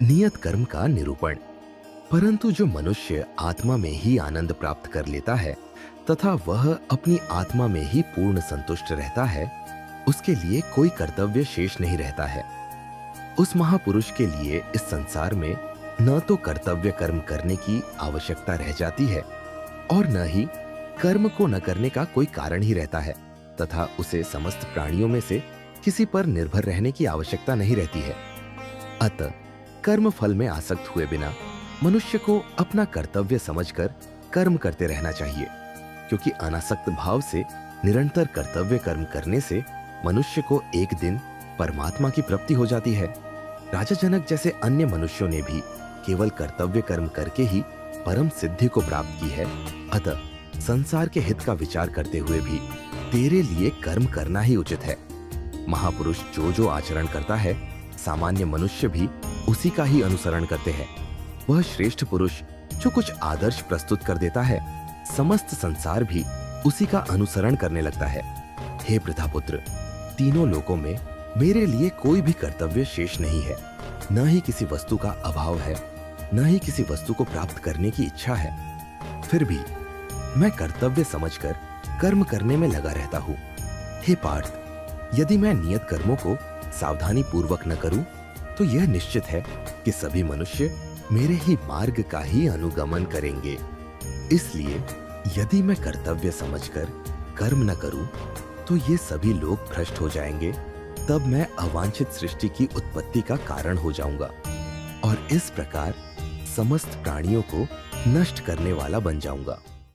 नियत कर्म का निरूपण। परंतु जो मनुष्य आत्मा में ही आनंद प्राप्त कर लेता है तथा वह अपनी आत्मा में ही पूर्ण संतुष्ट रहता है, उसके लिए कोई कर्तव्य शेष नहीं रहता है। उस महापुरुष के लिए इस संसार में न तो कर्तव्य कर्म करने की आवश्यकता रह जाती है और न ही कर्म को न करने का कोई कारण ही रहता है, तथा उसे समस्त प्राणियों में से किसी पर निर्भर रहने की आवश्यकता नहीं रहती है। अतः कर्म फल में आसक्त हुए बिना मनुष्य को अपना कर्तव्य समझकर कर्म करते रहना चाहिए, क्योंकि अनासक्त भाव से निरंतर कर्तव्य कर्म करने से मनुष्य को एक दिन परमात्मा की प्राप्ति हो जाती है। राजा जनक जैसे अन्य मनुष्यों ने भी केवल कर्तव्य कर्म करके ही परम सिद्धि को प्राप्त की है। अतः संसार के हित का विचार करते हुए भी तेरे लिए कर्म करना ही उचित है। महापुरुष जो जो आचरण करता है, सामान्य मनुष्य भी उसी का ही अनुसरण करते हैं। वह श्रेष्ठ पुरुष जो कुछ आदर्श प्रस्तुत कर देता है, समस्त संसार भी उसी का अनुसरण करने लगता है। हे प्रथापुत्र, तीनों लोकों में मेरे लिए कोई भी कर्तव्य शेष नहीं है। न ही किसी वस्तु का अभाव है, न ही किसी वस्तु को प्राप्त करने की इच्छा है। फिर भी मैं कर्तव्य समझकर कर्म करने में लगा रहता हूँ। हे पार्थ, यदि मैं नियत कर्मों को सावधानी पूर्वक न करूं, तो यह निश्चित है कि सभी मनुष्य मेरे ही मार्ग का ही अनुगमन करेंगे। इसलिए यदि मैं कर्तव्य समझकर कर्म न करूं, तो ये सभी लोग भ्रष्ट हो जाएंगे। तब मैं अवांछित सृष्टि की उत्पत्ति का कारण हो जाऊंगा और इस प्रकार समस्त प्राणियों को नष्ट करने वाला बन जाऊंगा।